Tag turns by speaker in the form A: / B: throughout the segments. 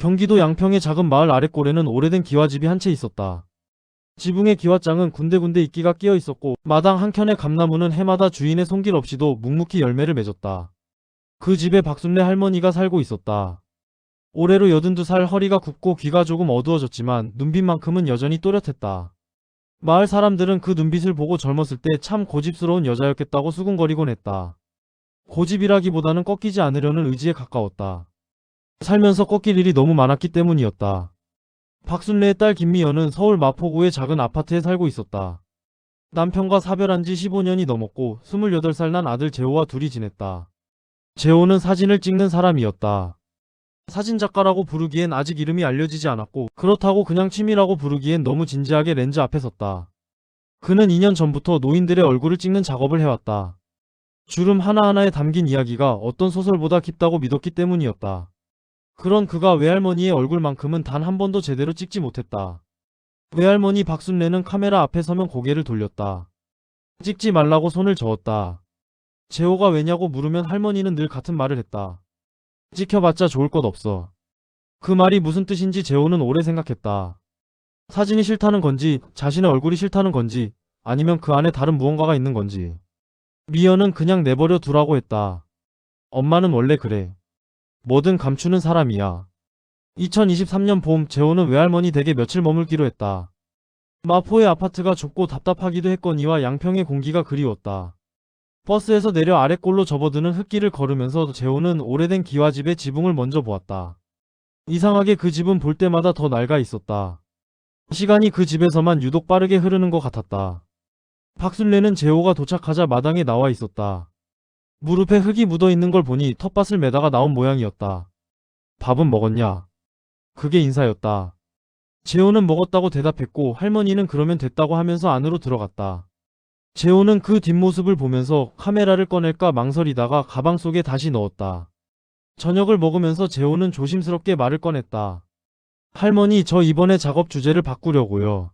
A: 경기도 양평의 작은 마을 아랫골에는 오래된 기와집이 한 채 있었다. 지붕의 기와장은 군데군데 이끼가 끼어 있었고 마당 한켠의 감나무는 해마다 주인의 손길 없이도 묵묵히 열매를 맺었다. 그 집에 박순례 할머니가 살고 있었다. 올해로 82살, 허리가 굽고 귀가 조금 어두워졌지만 눈빛만큼은 여전히 또렷했다. 마을 사람들은 그 눈빛을 보고 젊었을 때 참 고집스러운 여자였겠다고 수군거리곤 했다. 고집이라기보다는 꺾이지 않으려는 의지에 가까웠다. 살면서 꺾일 일이 너무 많았기 때문이었다. 박순례의 딸 김미연은 서울 마포구의 작은 아파트에 살고 있었다. 남편과 사별한 지 15년이 넘었고 28살 난 아들 재호와 둘이 지냈다. 재호는 사진을 찍는 사람이었다. 사진작가라고 부르기엔 아직 이름이 알려지지 않았고 그렇다고 그냥 취미라고 부르기엔 너무 진지하게 렌즈 앞에 섰다. 그는 2년 전부터 노인들의 얼굴을 찍는 작업을 해왔다. 주름 하나하나에 담긴 이야기가 어떤 소설보다 깊다고 믿었기 때문이었다. 그런 그가 외할머니의 얼굴만큼은 단 한 번도 제대로 찍지 못했다. 외할머니 박순례는 카메라 앞에 서면 고개를 돌렸다. 찍지 말라고 손을 저었다. 재호가 왜냐고 물으면 할머니는 늘 같은 말을 했다. 찍혀봤자 좋을 것 없어. 그 말이 무슨 뜻인지 재호는 오래 생각했다. 사진이 싫다는 건지, 자신의 얼굴이 싫다는 건지, 아니면 그 안에 다른 무언가가 있는 건지. 미연은 그냥 내버려 두라고 했다. 엄마는 원래 그래. 뭐든 감추는 사람이야. 2023년 봄 재호는 외할머니 댁에 며칠 머물기로 했다. 마포의 아파트가 좁고 답답하기도 했거니와 양평의 공기가 그리웠다. 버스에서 내려 아랫골로 접어드는 흙길을 걸으면서 재호는 오래된 기와집의 지붕을 먼저 보았다. 이상하게 그 집은 볼 때마다 더 낡아 있었다. 시간이 그 집에서만 유독 빠르게 흐르는 것 같았다. 박순례는 재호가 도착하자 마당에 나와 있었다. 무릎에 흙이 묻어있는 걸 보니 텃밭을 매다가 나온 모양이었다. 밥은 먹었냐? 그게 인사였다. 재호는 먹었다고 대답했고 할머니는 그러면 됐다고 하면서 안으로 들어갔다. 재호는 그 뒷모습을 보면서 카메라를 꺼낼까 망설이다가 가방 속에 다시 넣었다. 저녁을 먹으면서 재호는 조심스럽게 말을 꺼냈다. 할머니, 저 이번에 작업 주제를 바꾸려고요.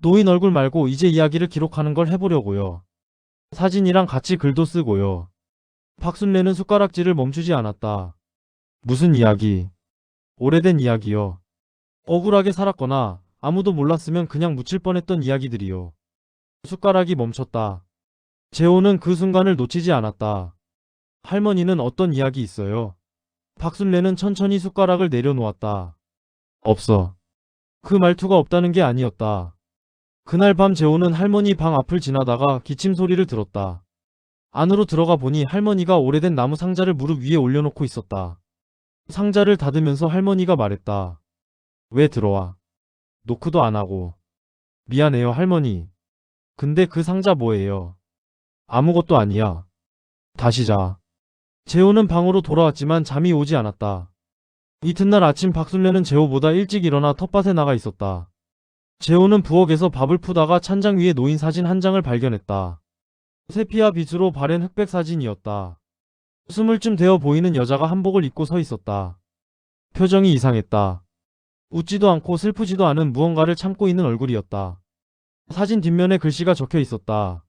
A: 노인 얼굴 말고 이제 이야기를 기록하는 걸 해보려고요. 사진이랑 같이 글도 쓰고요. 박순례는 숟가락질을 멈추지 않았다. 무슨 이야기? 오래된 이야기요. 억울하게 살았거나 아무도 몰랐으면 그냥 묻힐 뻔했던 이야기들이요. 숟가락이 멈췄다. 재호는 그 순간을 놓치지 않았다. 할머니는 어떤 이야기 있어요? 박순례는 천천히 숟가락을 내려놓았다. 없어. 그 말투가 없다는 게 아니었다. 그날 밤 재호는 할머니 방 앞을 지나다가 기침 소리를 들었다. 안으로 들어가 보니 할머니가 오래된 나무 상자를 무릎 위에 올려놓고 있었다. 상자를 닫으면서 할머니가 말했다. 왜 들어와? 노크도 안 하고. 미안해요, 할머니. 근데 그 상자 뭐예요? 아무것도 아니야. 다시 자. 재호는 방으로 돌아왔지만 잠이 오지 않았다. 이튿날 아침 박순례는 재호보다 일찍 일어나 텃밭에 나가 있었다. 재호는 부엌에서 밥을 푸다가 찬장 위에 놓인 사진 한 장을 발견했다. 세피아 빛으로 바랜 흑백 사진이었다. 스물쯤 되어 보이는 여자가 한복을 입고 서 있었다. 표정이 이상했다. 웃지도 않고 슬프지도 않은 무언가를 참고 있는 얼굴이었다. 사진 뒷면에 글씨가 적혀 있었다.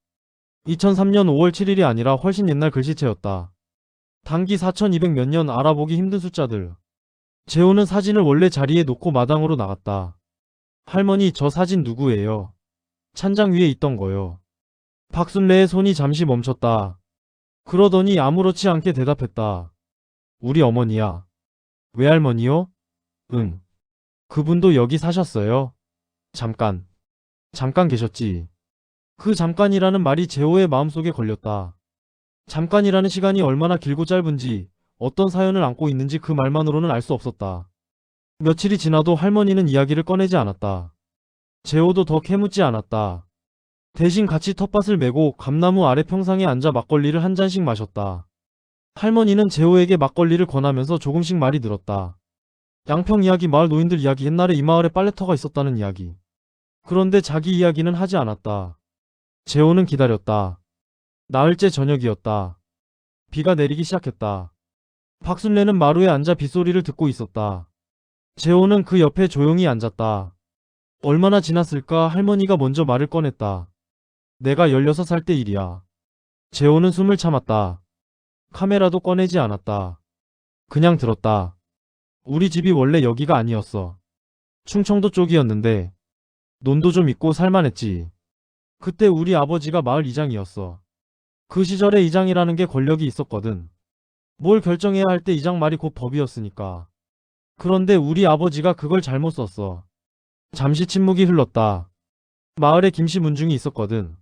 A: 2003년 5월 7일이 아니라 훨씬 옛날 글씨체였다. 단기 4200 몇 년 알아보기 힘든 숫자들. 재호는 사진을 원래 자리에 놓고 마당으로 나갔다. 할머니, 저 사진 누구예요? 찬장 위에 있던 거요. 박순례의 손이 잠시 멈췄다. 그러더니 아무렇지 않게 대답했다. 우리 어머니야. 외할머니요? 응. 그분도 여기 사셨어요? 잠깐. 잠깐 계셨지. 그 잠깐이라는 말이 재호의 마음속에 걸렸다. 잠깐이라는 시간이 얼마나 길고 짧은지, 어떤 사연을 안고 있는지 그 말만으로는 알 수 없었다. 며칠이 지나도 할머니는 이야기를 꺼내지 않았다. 재호도 더 캐묻지 않았다. 대신 같이 텃밭을 메고 감나무 아래 평상에 앉아 막걸리를 한 잔씩 마셨다. 할머니는 재호에게 막걸리를 권하면서 조금씩 말이 늘었다. 양평 이야기, 마을 노인들 이야기, 옛날에 이 마을에 빨래터가 있었다는 이야기. 그런데 자기 이야기는 하지 않았다. 재호는 기다렸다. 나흘째 저녁이었다. 비가 내리기 시작했다. 박순례는 마루에 앉아 빗소리를 듣고 있었다. 재호는 그 옆에 조용히 앉았다. 얼마나 지났을까 할머니가 먼저 말을 꺼냈다. 내가 16살 때 일이야. 재호는 숨을 참았다. 카메라도 꺼내지 않았다. 그냥 들었다. 우리 집이 원래 여기가 아니었어. 충청도 쪽이었는데 논도 좀 있고 살만했지. 그때 우리 아버지가 마을 이장이었어. 그 시절에 이장이라는 게 권력이 있었거든. 뭘 결정해야 할 때 이장 말이 곧 법이었으니까. 그런데 우리 아버지가 그걸 잘못 썼어. 잠시 침묵이 흘렀다. 마을에 김씨 문중이 있었거든.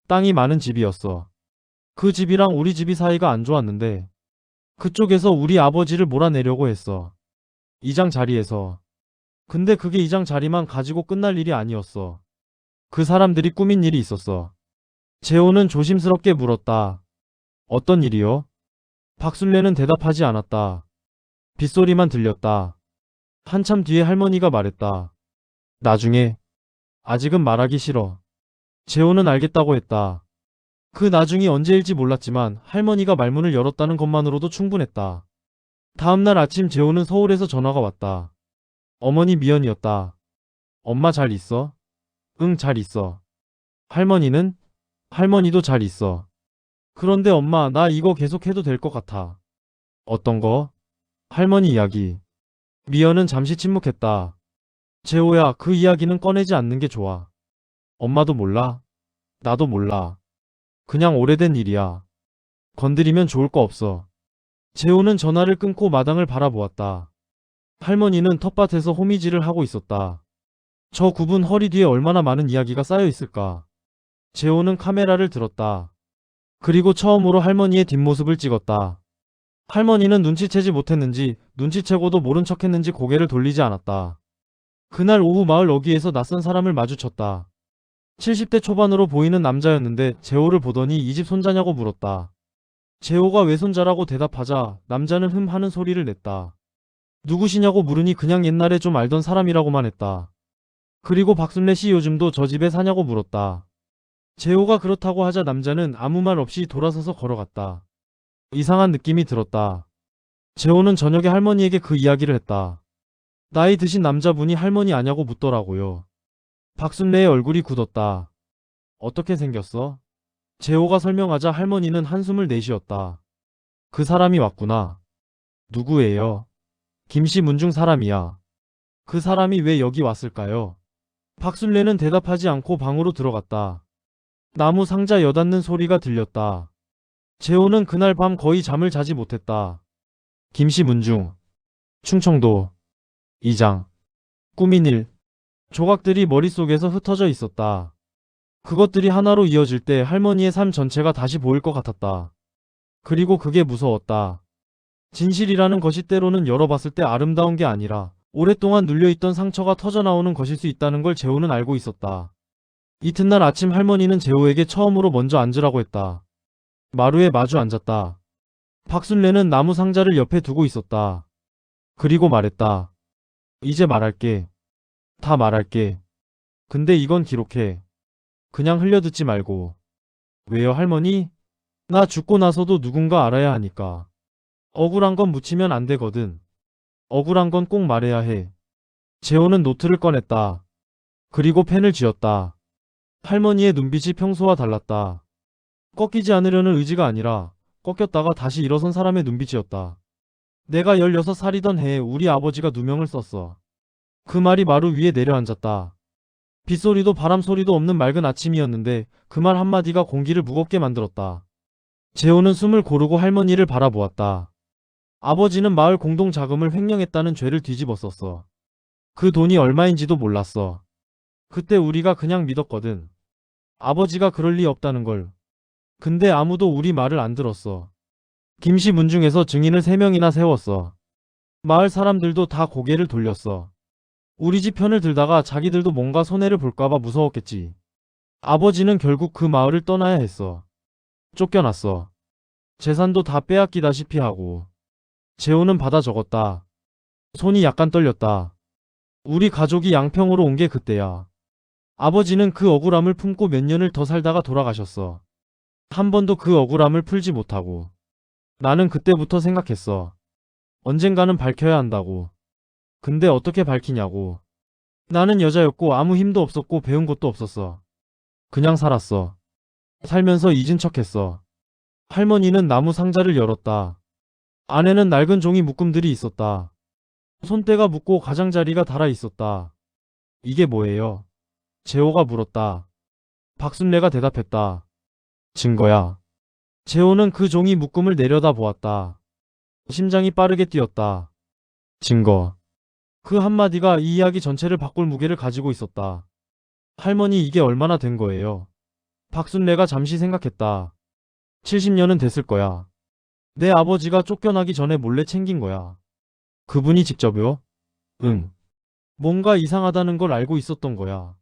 A: 땅이 많은 집이었어. 그 집이랑 우리 집이 사이가 안 좋았는데 그쪽에서 우리 아버지를 몰아내려고 했어. 이장 자리에서. 근데 그게 이장 자리만 가지고 끝날 일이 아니었어. 그 사람들이 꾸민 일이 있었어. 재호는 조심스럽게 물었다. 어떤 일이요? 박순례는 대답하지 않았다. 빗소리만 들렸다. 한참 뒤에 할머니가 말했다. 나중에. 아직은 말하기 싫어. 재호는 알겠다고 했다. 그 나중이 언제일지 몰랐지만 할머니가 말문을 열었다는 것만으로도 충분했다. 다음날 아침 재호는 서울에서 전화가 왔다. 어머니 미연이었다. 엄마 잘 있어? 응, 잘 있어. 할머니는? 할머니도 잘 있어. 그런데 엄마, 나 이거 계속해도 될 것 같아. 어떤 거? 할머니 이야기. 미연은 잠시 침묵했다. 재호야, 그 이야기는 꺼내지 않는 게 좋아. 엄마도 몰라? 나도 몰라. 그냥 오래된 일이야. 건드리면 좋을 거 없어. 재호는 전화를 끊고 마당을 바라보았다. 할머니는 텃밭에서 호미질을 하고 있었다. 저 굽은 허리 뒤에 얼마나 많은 이야기가 쌓여 있을까. 재호는 카메라를 들었다. 그리고 처음으로 할머니의 뒷모습을 찍었다. 할머니는 눈치채지 못했는지 눈치채고도 모른 척했는지 고개를 돌리지 않았다. 그날 오후 마을 어귀에서 낯선 사람을 마주쳤다. 70대 초반으로 보이는 남자였는데 재호를 보더니 이 집 손자냐고 물었다. 재호가 외손자라고 대답하자 남자는 흠 하는 소리를 냈다. 누구시냐고 물으니 그냥 옛날에 좀 알던 사람이라고만 했다. 그리고 박순례 씨 요즘도 저 집에 사냐고 물었다. 재호가 그렇다고 하자 남자는 아무 말 없이 돌아서서 걸어갔다. 이상한 느낌이 들었다. 재호는 저녁에 할머니에게 그 이야기를 했다. 나이 드신 남자분이 할머니 아냐고 묻더라고요. 박순례의 얼굴이 굳었다. 어떻게 생겼어? 재호가 설명하자 할머니는 한숨을 내쉬었다. 그 사람이 왔구나. 누구예요? 김씨 문중 사람이야. 그 사람이 왜 여기 왔을까요? 박순례는 대답하지 않고 방으로 들어갔다. 나무 상자 여닫는 소리가 들렸다. 재호는 그날 밤 거의 잠을 자지 못했다. 김씨 문중. 충청도. 이장. 꾸민 일. 조각들이 머릿속에서 흩어져 있었다. 그것들이 하나로 이어질 때 할머니의 삶 전체가 다시 보일 것 같았다. 그리고 그게 무서웠다. 진실이라는 것이 때로는 열어봤을 때 아름다운 게 아니라 오랫동안 눌려있던 상처가 터져나오는 것일 수 있다는 걸 재호는 알고 있었다. 이튿날 아침 할머니는 재호에게 처음으로 먼저 앉으라고 했다. 마루에 마주 앉았다. 박순례는 나무 상자를 옆에 두고 있었다. 그리고 말했다. 이제 말할게. 다 말할게. 근데 이건 기록해. 그냥 흘려듣지 말고. 왜요, 할머니? 나 죽고 나서도 누군가 알아야 하니까. 억울한 건 묻히면 안 되거든. 억울한 건 꼭 말해야 해. 재호는 노트를 꺼냈다. 그리고 펜을 쥐었다. 할머니의 눈빛이 평소와 달랐다. 꺾이지 않으려는 의지가 아니라 꺾였다가 다시 일어선 사람의 눈빛이었다. 내가 16살이던 해에 우리 아버지가 누명을 썼어. 그 말이 마루 위에 내려앉았다. 빗소리도 바람소리도 없는 맑은 아침이었는데 그 말 한마디가 공기를 무겁게 만들었다. 재호는 숨을 고르고 할머니를 바라보았다. 아버지는 마을 공동자금을 횡령했다는 죄를 뒤집었었어. 그 돈이 얼마인지도 몰랐어. 그때 우리가 그냥 믿었거든. 아버지가 그럴 리 없다는 걸. 근데 아무도 우리 말을 안 들었어. 김씨 문중에서 증인을 3명이나 세웠어. 마을 사람들도 다 고개를 돌렸어. 우리 집 편을 들다가 자기들도 뭔가 손해를 볼까봐 무서웠겠지. 아버지는 결국 그 마을을 떠나야 했어. 쫓겨났어. 재산도 다 빼앗기다시피 하고. 재호는 받아 적었다. 손이 약간 떨렸다. 우리 가족이 양평으로 온 게 그때야. 아버지는 그 억울함을 품고 몇 년을 더 살다가 돌아가셨어. 한 번도 그 억울함을 풀지 못하고. 나는 그때부터 생각했어. 언젠가는 밝혀야 한다고. 근데 어떻게 밝히냐고. 나는 여자였고 아무 힘도 없었고 배운 것도 없었어. 그냥 살았어. 살면서 잊은 척했어. 할머니는 나무 상자를 열었다. 안에는 낡은 종이 묶음들이 있었다. 손때가 묻고 가장자리가 달아 있었다. 이게 뭐예요? 재호가 물었다. 박순례가 대답했다. 증거야. 재호는 그 종이 묶음을 내려다 보았다. 심장이 빠르게 뛰었다. 증거. 그 한마디가 이 이야기 전체를 바꿀 무게를 가지고 있었다. 할머니 이게 얼마나 된 거예요? 박순례가 잠시 생각했다. 70년은 됐을 거야. 내 아버지가 쫓겨나기 전에 몰래 챙긴 거야. 그분이 직접요? 응. 뭔가 이상하다는 걸 알고 있었던 거야.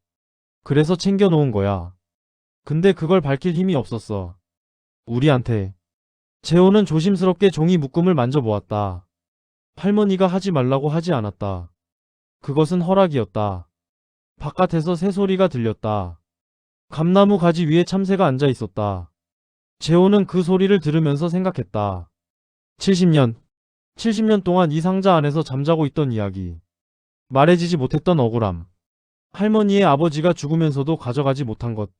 A: 그래서 챙겨놓은 거야. 근데 그걸 밝힐 힘이 없었어. 우리한테. 재호는 조심스럽게 종이 묶음을 만져보았다. 할머니가 하지 말라고 하지 않았다. 그것은 허락이었다. 바깥에서 새소리가 들렸다. 감나무 가지 위에 참새가 앉아 있었다. 재호는 그 소리를 들으면서 생각했다. 70년. 70년 동안 이 상자 안에서 잠자고 있던 이야기. 말해지지 못했던 억울함. 할머니의 아버지가 죽으면서도 가져가지 못한 것.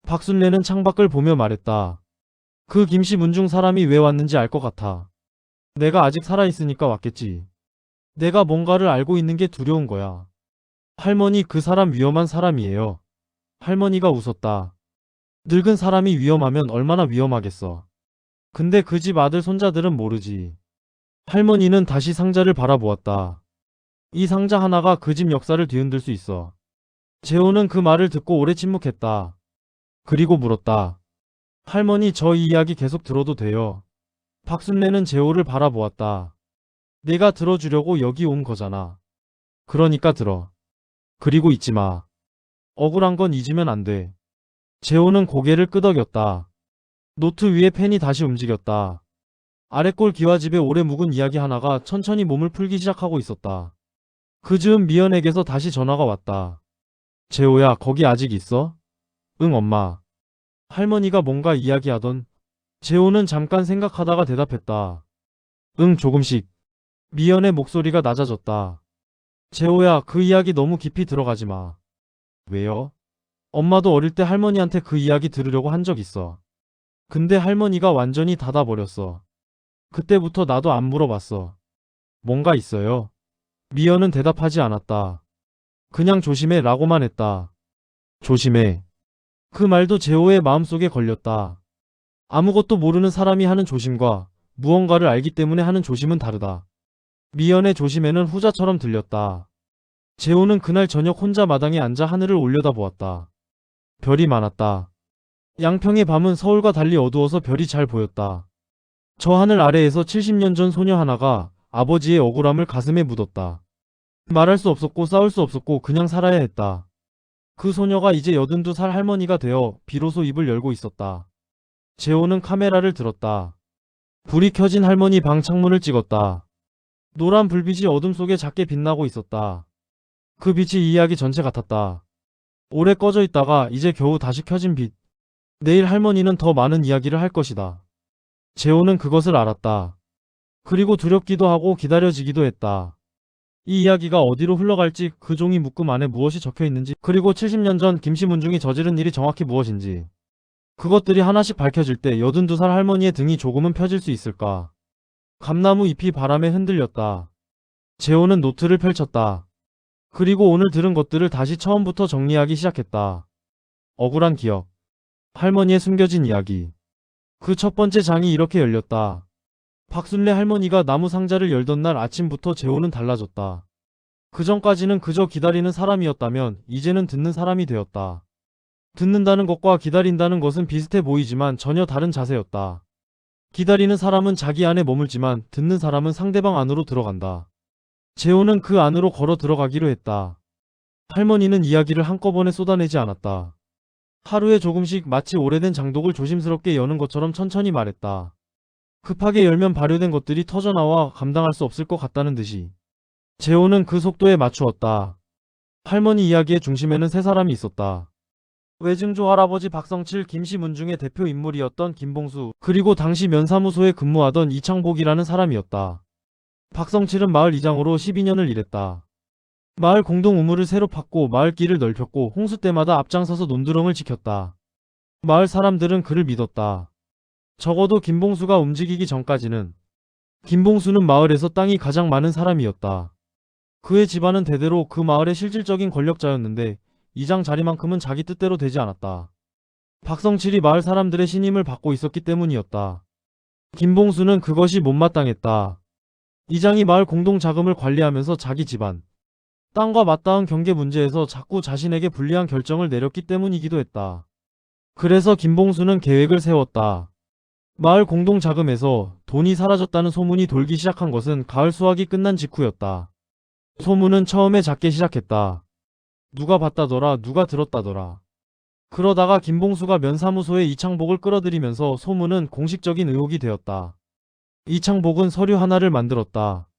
A: 박순례는 창밖을 보며 말했다. 그 김씨 문중 사람이 왜 왔는지 알 것 같아. 내가 아직 살아있으니까 왔겠지. 내가 뭔가를 알고 있는 게 두려운 거야. 할머니 그 사람 위험한 사람이에요. 할머니가 웃었다. 늙은 사람이 위험하면 얼마나 위험하겠어. 근데 그 집 아들 손자들은 모르지. 할머니는 다시 상자를 바라보았다. 이 상자 하나가 그 집 역사를 뒤흔들 수 있어. 재호는 그 말을 듣고 오래 침묵했다. 그리고 물었다. 할머니 저 이 이야기 계속 들어도 돼요? 박순례는 재호를 바라보았다. 내가 들어주려고 여기 온 거잖아. 그러니까 들어. 그리고 잊지 마. 억울한 건 잊으면 안 돼. 재호는 고개를 끄덕였다. 노트 위에 펜이 다시 움직였다. 아랫골 기와집에 오래 묵은 이야기 하나가 천천히 몸을 풀기 시작하고 있었다. 그 즈음 미연에게서 다시 전화가 왔다. 재호야, 거기 아직 있어? 응, 엄마. 할머니가 뭔가 이야기하던. 재호는 잠깐 생각하다가 대답했다. 응, 조금씩. 미연의 목소리가 낮아졌다. 재호야, 그 이야기 너무 깊이 들어가지 마. 왜요? 엄마도 어릴 때 할머니한테 그 이야기 들으려고 한 적 있어. 근데 할머니가 완전히 닫아버렸어. 그때부터 나도 안 물어봤어. 뭔가 있어요? 미연은 대답하지 않았다. 그냥 조심해 라고만 했다. 조심해. 그 말도 재호의 마음속에 걸렸다. 아무것도 모르는 사람이 하는 조심과 무언가를 알기 때문에 하는 조심은 다르다. 미연의 조심에는 후자처럼 들렸다. 재호는 그날 저녁 혼자 마당에 앉아 하늘을 올려다보았다. 별이 많았다. 양평의 밤은 서울과 달리 어두워서 별이 잘 보였다. 저 하늘 아래에서 70년 전 소녀 하나가 아버지의 억울함을 가슴에 묻었다. 말할 수 없었고 싸울 수 없었고 그냥 살아야 했다. 그 소녀가 이제 82살 할머니가 되어 비로소 입을 열고 있었다. 재호는 카메라를 들었다. 불이 켜진 할머니 방 창문을 찍었다. 노란 불빛이 어둠 속에 작게 빛나고 있었다. 그 빛이 이 이야기 전체 같았다. 오래 꺼져 있다가 이제 겨우 다시 켜진 빛. 내일 할머니는 더 많은 이야기를 할 것이다. 재호는 그것을 알았다. 그리고 두렵기도 하고 기다려지기도 했다. 이 이야기가 어디로 흘러갈지, 그 종이 묶음 안에 무엇이 적혀 있는지, 그리고 70년 전 김씨 문중이 저지른 일이 정확히 무엇인지. 그것들이 하나씩 밝혀질 때 82살 할머니의 등이 조금은 펴질 수 있을까. 감나무 잎이 바람에 흔들렸다. 재호는 노트를 펼쳤다. 그리고 오늘 들은 것들을 다시 처음부터 정리하기 시작했다. 억울한 기억. 할머니의 숨겨진 이야기. 그 첫 번째 장이 이렇게 열렸다. 박순례 할머니가 나무 상자를 열던 날 아침부터 재호는 달라졌다. 그전까지는 그저 기다리는 사람이었다면 이제는 듣는 사람이 되었다. 듣는다는 것과 기다린다는 것은 비슷해 보이지만 전혀 다른 자세였다. 기다리는 사람은 자기 안에 머물지만 듣는 사람은 상대방 안으로 들어간다. 재호는 그 안으로 걸어 들어가기로 했다. 할머니는 이야기를 한꺼번에 쏟아내지 않았다. 하루에 조금씩 마치 오래된 장독을 조심스럽게 여는 것처럼 천천히 말했다. 급하게 열면 발효된 것들이 터져나와 감당할 수 없을 것 같다는 듯이. 재호는 그 속도에 맞추었다. 할머니 이야기의 중심에는 세 사람이 있었다. 외증조 할아버지 박성칠, 김씨 문중의 대표 인물이었던 김봉수, 그리고 당시 면사무소에 근무하던 이창복이라는 사람이었다. 박성칠은 마을 이장으로 12년을 일했다. 마을 공동 우물을 새로 팠고 마을 길을 넓혔고 홍수 때마다 앞장서서 논두렁을 지켰다. 마을 사람들은 그를 믿었다. 적어도 김봉수가 움직이기 전까지는. 김봉수는 마을에서 땅이 가장 많은 사람이었다. 그의 집안은 대대로 그 마을의 실질적인 권력자였는데 이장 자리만큼은 자기 뜻대로 되지 않았다. 박성칠이 마을 사람들의 신임을 받고 있었기 때문이었다. 김봉수는 그것이 못마땅했다. 이장이 마을 공동 자금을 관리하면서 자기 집안, 땅과 맞닿은 경계 문제에서 자꾸 자신에게 불리한 결정을 내렸기 때문이기도 했다. 그래서 김봉수는 계획을 세웠다. 마을 공동 자금에서 돈이 사라졌다는 소문이 돌기 시작한 것은 가을 수확이 끝난 직후였다. 소문은 처음에 작게 시작했다. 누가 봤다더라, 누가 들었다더라. 그러다가 김봉수가 면사무소에 이창복을 끌어들이면서 소문은 공식적인 의혹이 되었다. 이창복은 서류 하나를 만들었다.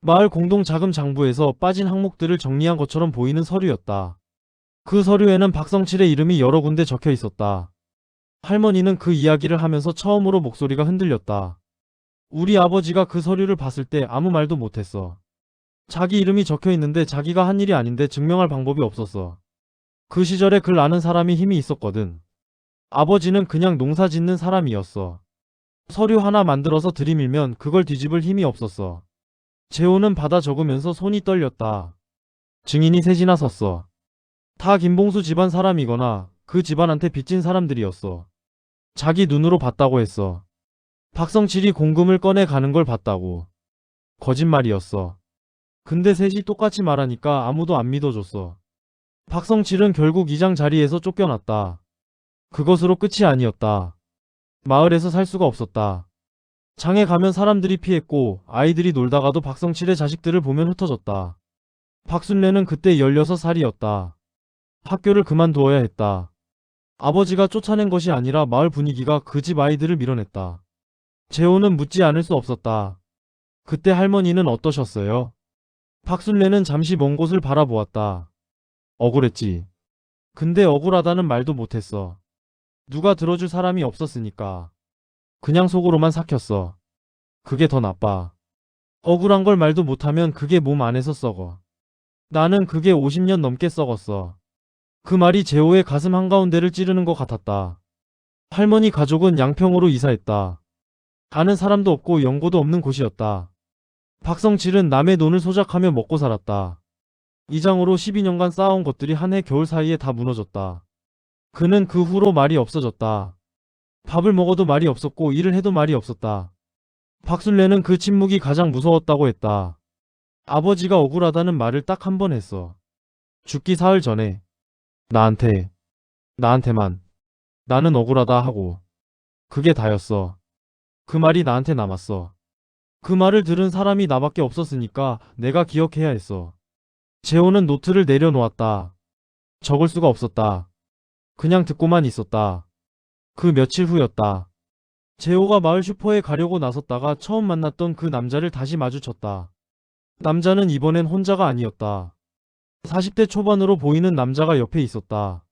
A: 마을 공동 자금 장부에서 빠진 항목들을 정리한 것처럼 보이는 서류였다. 그 서류에는 박성칠의 이름이 여러 군데 적혀 있었다. 할머니는 그 이야기를 하면서 처음으로 목소리가 흔들렸다. 우리 아버지가 그 서류를 봤을 때 아무 말도 못했어. 자기 이름이 적혀 있는데 자기가 한 일이 아닌데 증명할 방법이 없었어. 그 시절에 글 아는 사람이 힘이 있었거든. 아버지는 그냥 농사 짓는 사람이었어. 서류 하나 만들어서 들이밀면 그걸 뒤집을 힘이 없었어. 재호는 받아 적으면서 손이 떨렸다. 증인이 셋이나 섰어. 다 김봉수 집안 사람이거나 그 집안한테 빚진 사람들이었어. 자기 눈으로 봤다고 했어. 박성칠이 공금을 꺼내 가는 걸 봤다고. 거짓말이었어. 근데 셋이 똑같이 말하니까 아무도 안 믿어줬어. 박성칠은 결국 이장 자리에서 쫓겨났다. 그것으로 끝이 아니었다. 마을에서 살 수가 없었다. 장에 가면 사람들이 피했고 아이들이 놀다가도 박성칠의 자식들을 보면 흩어졌다. 박순례는 그때 16살이었다. 학교를 그만두어야 했다. 아버지가 쫓아낸 것이 아니라 마을 분위기가 그 집 아이들을 밀어냈다. 재호는 묻지 않을 수 없었다. 그때 할머니는 어떠셨어요? 박순례는 잠시 먼 곳을 바라보았다. 억울했지. 근데 억울하다는 말도 못했어. 누가 들어줄 사람이 없었으니까. 그냥 속으로만 삭혔어. 그게 더 나빠. 억울한 걸 말도 못하면 그게 몸 안에서 썩어. 나는 그게 50년 넘게 썩었어. 그 말이 재호의 가슴 한가운데를 찌르는 것 같았다. 할머니 가족은 양평으로 이사했다. 아는 사람도 없고 연고도 없는 곳이었다. 박성칠은 남의 돈을 소작하며 먹고 살았다. 이장으로 12년간 쌓아온 것들이 한 해 겨울 사이에 다 무너졌다. 그는 그 후로 말이 없어졌다. 밥을 먹어도 말이 없었고 일을 해도 말이 없었다. 박순례는 그 침묵이 가장 무서웠다고 했다. 아버지가 억울하다는 말을 딱 한 번 했어. 죽기 사흘 전에. 나한테만. 나는 억울하다 하고. 그게 다였어. 그 말이 나한테 남았어. 그 말을 들은 사람이 나밖에 없었으니까 내가 기억해야 했어. 재호는 노트를 내려놓았다. 적을 수가 없었다. 그냥 듣고만 있었다. 그 며칠 후였다. 재호가 마을 슈퍼에 가려고 나섰다가 처음 만났던 그 남자를 다시 마주쳤다. 남자는 이번엔 혼자가 아니었다. 40대 초반으로 보이는 남자가 옆에 있었다.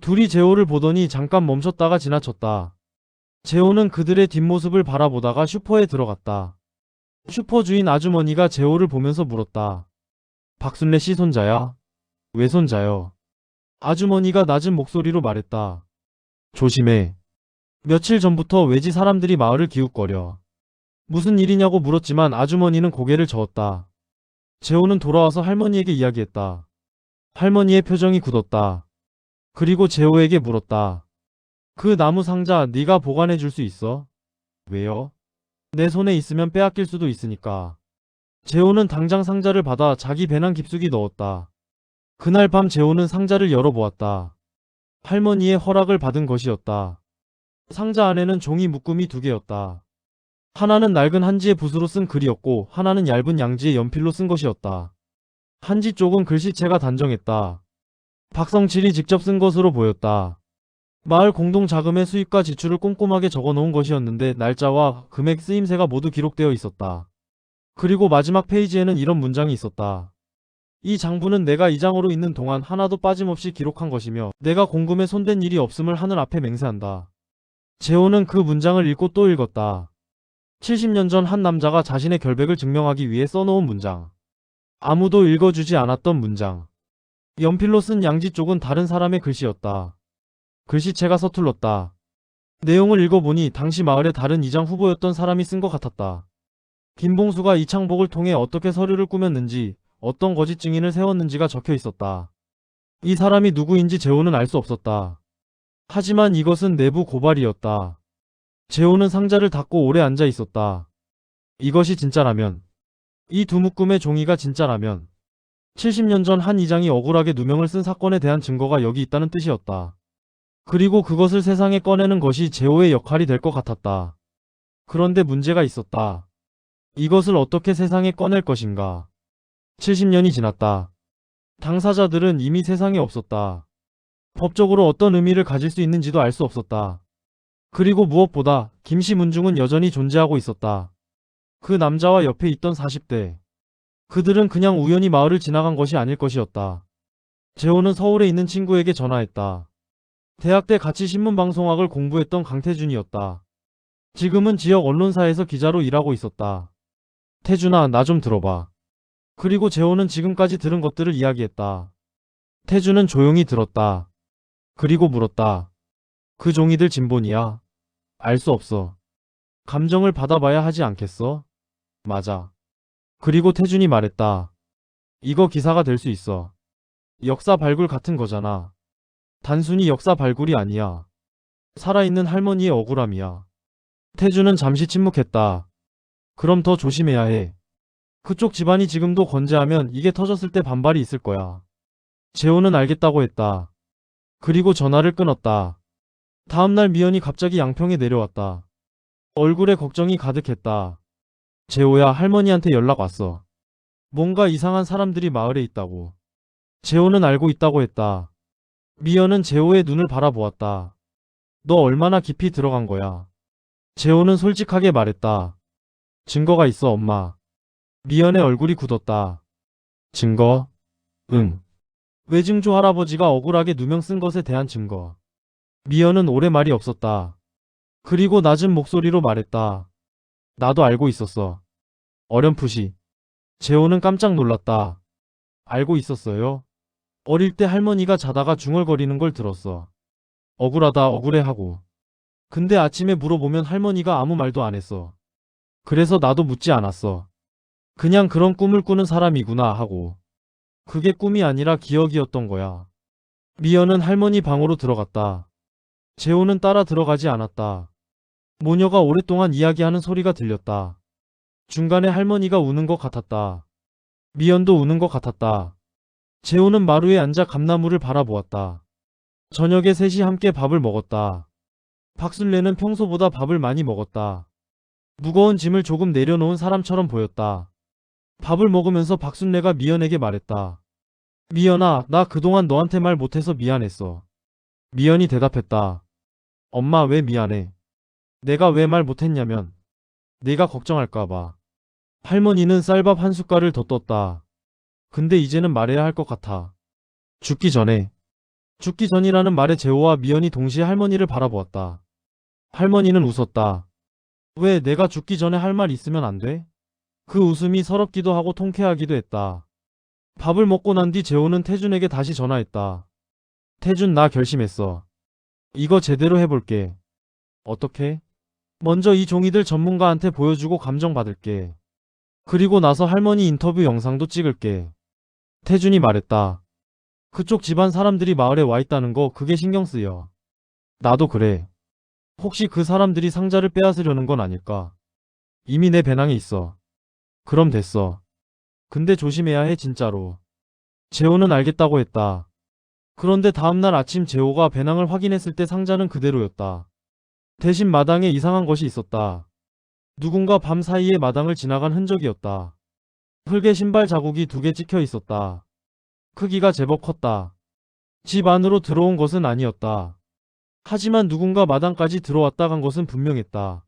A: 둘이 재호를 보더니 잠깐 멈췄다가 지나쳤다. 재호는 그들의 뒷모습을 바라보다가 슈퍼에 들어갔다. 슈퍼 주인 아주머니가 재호를 보면서 물었다. 박순례 씨 손자야? 왜 손자요? 아주머니가 낮은 목소리로 말했다. 조심해. 며칠 전부터 외지 사람들이 마을을 기웃거려. 무슨 일이냐고 물었지만 아주머니는 고개를 저었다. 재호는 돌아와서 할머니에게 이야기했다. 할머니의 표정이 굳었다. 그리고 재호에게 물었다. 그 나무 상자 네가 보관해 줄 수 있어? 왜요? 내 손에 있으면 빼앗길 수도 있으니까. 재호는 당장 상자를 받아 자기 배낭 깊숙이 넣었다. 그날 밤 재호는 상자를 열어보았다. 할머니의 허락을 받은 것이었다. 상자 안에는 종이 묶음이 2개였다. 하나는 낡은 한지의 붓으로 쓴 글이었고 하나는 얇은 양지의 연필로 쓴 것이었다. 한지 쪽은 글씨체가 단정했다. 박성칠이 직접 쓴 것으로 보였다. 마을 공동 자금의 수입과 지출을 꼼꼼하게 적어놓은 것이었는데 날짜와 금액 쓰임새가 모두 기록되어 있었다. 그리고 마지막 페이지에는 이런 문장이 있었다. 이 장부는 내가 이장으로 있는 동안 하나도 빠짐없이 기록한 것이며 내가 공금에 손댄 일이 없음을 하늘 앞에 맹세한다. 재호는 그 문장을 읽고 또 읽었다. 70년 전 한 남자가 자신의 결백을 증명하기 위해 써놓은 문장. 아무도 읽어주지 않았던 문장. 연필로 쓴 양지 쪽은 다른 사람의 글씨였다. 글씨체가 서툴렀다. 내용을 읽어보니 당시 마을의 다른 이장 후보였던 사람이 쓴 것 같았다. 김봉수가 이창복을 통해 어떻게 서류를 꾸몄는지, 어떤 거짓 증인을 세웠는지가 적혀 있었다. 이 사람이 누구인지 재호는 알 수 없었다. 하지만 이것은 내부 고발이었다. 재호는 상자를 닫고 오래 앉아 있었다. 이것이 진짜라면, 이 두 묶음의 종이가 진짜라면 70년 전 한 이장이 억울하게 누명을 쓴 사건에 대한 증거가 여기 있다는 뜻이었다. 그리고 그것을 세상에 꺼내는 것이 재호의 역할이 될 것 같았다. 그런데 문제가 있었다. 이것을 어떻게 세상에 꺼낼 것인가? 70년이 지났다. 당사자들은 이미 세상에 없었다. 법적으로 어떤 의미를 가질 수 있는지도 알 수 없었다. 그리고 무엇보다 김씨 문중은 여전히 존재하고 있었다. 그 남자와 옆에 있던 40대. 그들은 그냥 우연히 마을을 지나간 것이 아닐 것이었다. 재호는 서울에 있는 친구에게 전화했다. 대학 때 같이 신문방송학을 공부했던 강태준이었다. 지금은 지역 언론사에서 기자로 일하고 있었다. 태준아, 나 좀 들어봐. 그리고 재호는 지금까지 들은 것들을 이야기했다. 태준은 조용히 들었다. 그리고 물었다. 그 종이들 진본이야? 알 수 없어. 감정을 받아봐야 하지 않겠어? 맞아. 그리고 태준이 말했다. 이거 기사가 될 수 있어. 역사 발굴 같은 거잖아. 단순히 역사 발굴이 아니야. 살아있는 할머니의 억울함이야. 태준은 잠시 침묵했다. 그럼 더 조심해야 해. 그쪽 집안이 지금도 건재하면 이게 터졌을 때 반발이 있을 거야. 재호는 알겠다고 했다. 그리고 전화를 끊었다. 다음날 미연이 갑자기 양평에 내려왔다. 얼굴에 걱정이 가득했다. 재호야, 할머니한테 연락 왔어. 뭔가 이상한 사람들이 마을에 있다고. 재호는 알고 있다고 했다. 미연은 재호의 눈을 바라보았다. 너 얼마나 깊이 들어간 거야? 재호는 솔직하게 말했다. 증거가 있어, 엄마. 미연의 얼굴이 굳었다. 증거? 응. 외증조 할아버지가 억울하게 누명 쓴 것에 대한 증거. 미연은 오래 말이 없었다. 그리고 낮은 목소리로 말했다. 나도 알고 있었어. 어렴풋이. 재호는 깜짝 놀랐다. 알고 있었어요? 어릴 때 할머니가 자다가 중얼거리는 걸 들었어. 억울하다, 억울해하고. 근데 아침에 물어보면 할머니가 아무 말도 안 했어. 그래서 나도 묻지 않았어. 그냥 그런 꿈을 꾸는 사람이구나 하고. 그게 꿈이 아니라 기억이었던 거야. 미연은 할머니 방으로 들어갔다. 재호는 따라 들어가지 않았다. 모녀가 오랫동안 이야기하는 소리가 들렸다. 중간에 할머니가 우는 것 같았다. 미연도 우는 것 같았다. 재호는 마루에 앉아 감나무를 바라보았다. 저녁에 셋이 함께 밥을 먹었다. 박순례는 평소보다 밥을 많이 먹었다. 무거운 짐을 조금 내려놓은 사람처럼 보였다. 밥을 먹으면서 박순례가 미연에게 말했다. 미연아, 나 그동안 너한테 말 못해서 미안했어. 미연이 대답했다. 엄마, 왜 미안해? 내가 왜 말 못했냐면 내가 걱정할까봐. 할머니는 쌀밥 한 숟갈을 더 떴다. 근데 이제는 말해야 할 것 같아. 죽기 전에. 죽기 전이라는 말에 재호와 미연이 동시에 할머니를 바라보았다. 할머니는 웃었다. 왜 내가 죽기 전에 할 말 있으면 안 돼? 그 웃음이 서럽기도 하고 통쾌하기도 했다. 밥을 먹고 난 뒤 재호는 태준에게 다시 전화했다. 태준, 나 결심했어. 이거 제대로 해볼게. 어떻게? 먼저 이 종이들 전문가한테 보여주고 감정받을게. 그리고 나서 할머니 인터뷰 영상도 찍을게. 태준이 말했다. 그쪽 집안 사람들이 마을에 와 있다는 거 그게 신경 쓰여. 나도 그래. 혹시 그 사람들이 상자를 빼앗으려는 건 아닐까? 이미 내 배낭에 있어. 그럼 됐어. 근데 조심해야 해, 진짜로. 재호는 알겠다고 했다. 그런데 다음날 아침 재호가 배낭을 확인했을 때 상자는 그대로였다. 대신 마당에 이상한 것이 있었다. 누군가 밤 사이에 마당을 지나간 흔적이었다. 흙에 신발 자국이 2개 찍혀 있었다. 크기가 제법 컸다. 집 안으로 들어온 것은 아니었다. 하지만 누군가 마당까지 들어왔다 간 것은 분명했다.